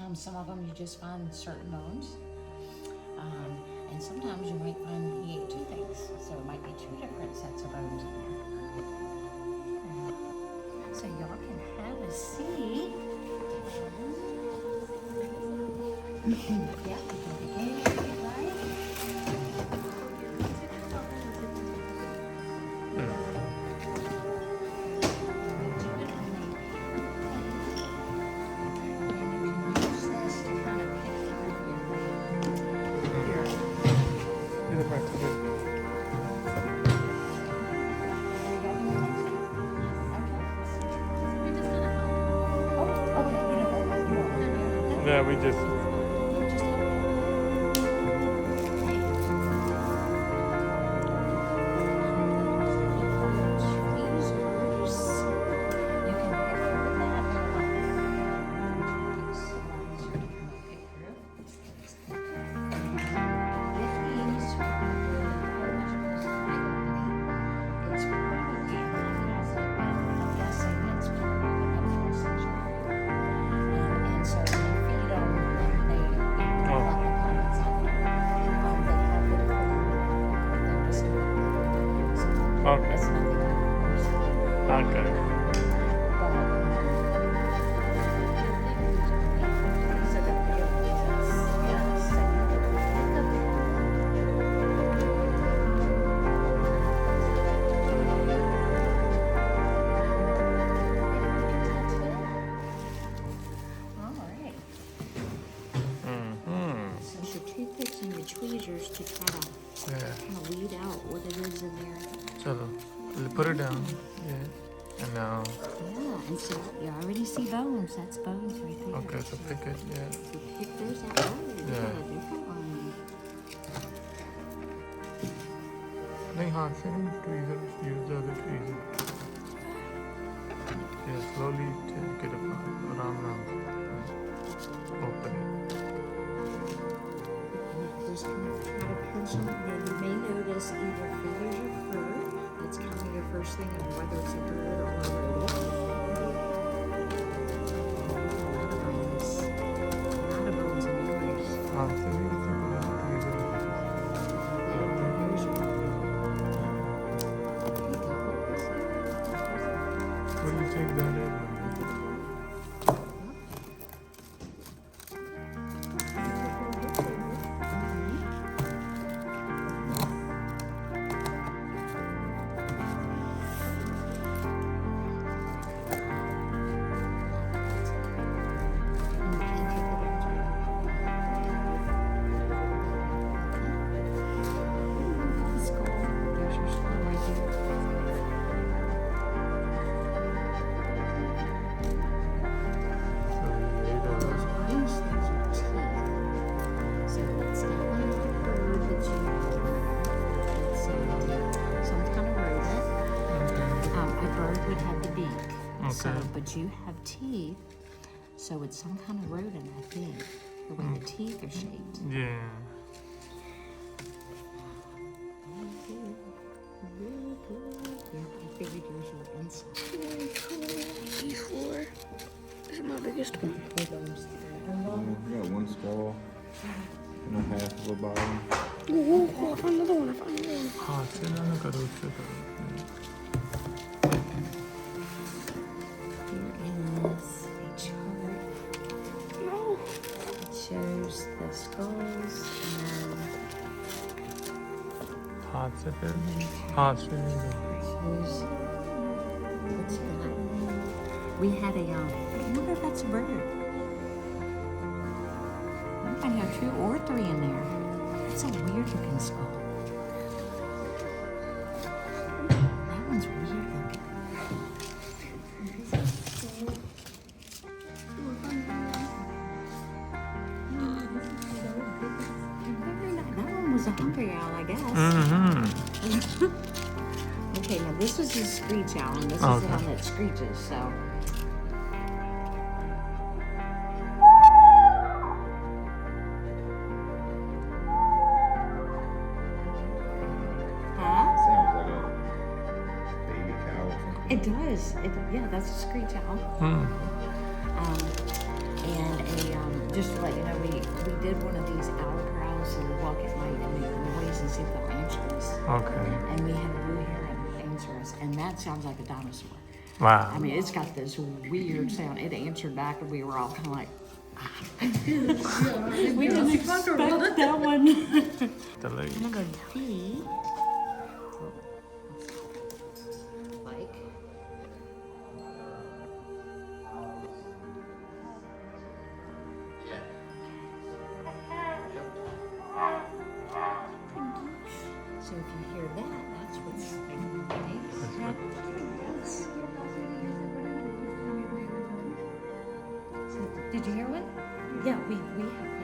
sometimes some of them you just find certain bones. And sometimes you might find he ate two things. So it might be two different sets of bones in there. So y'all can have a seat. Yeah, you can begin, right? Yeah, we just. Okay. Okay. Your toothpicks and your tweezers to try to kind of weed out what it is in there. Chalo. Put it down. Yeah. And now. Yeah, and so you already see bones. That's bones right there. Okay, so pick it. Yeah. So pick those out. Oh, you got a different one. नहीं हाथ से नहीं tweezer. Use the other tweezer. Yeah, slowly take it apart. Around. Open it. Just kind of try to pinch them. Then you may notice either feathers or fur. That's kind of your first thing of whether it's a bird or a rodent. A lot of bones in the place. हाथ से नहीं tweezer. What do you think that is? So, but you have teeth, so it's some kind of rodent, I think, the way the teeth are shaped. Yeah. Really good. Yeah, I figured yours were inside. Very cool. E4. This is my biggest one. I got one skull and a half of a bottom. Ooh, I found another one. हाथ से ना करो उससे करो. Shows the skulls and हाथ से फिर हाथ से नहीं करो. shows what's that? We had a I wonder if that's a bird. I might have 2 or 3 in there. It's a weird looking skull. That one's weird looking. That one was a hungry owl, I guess. Okay, now this is a screech owl, and this is the one that screeches, so. Sounds like a baby cow or something. It does. Yeah, that's a screech owl. And a just to let you know, we did one of these owl prowls, so we walk at night and make noise and see if they'll answer us. Okay. And we had a blue heron answer us, and that sounds like a dinosaur. Wow. I mean, it's got this weird sound. It answered back, and we were all kind of like, we didn't expect that one. The lake. I'm gonna go pee. Like. So if you hear that, that's what's happening. Did you hear one? Yeah, we have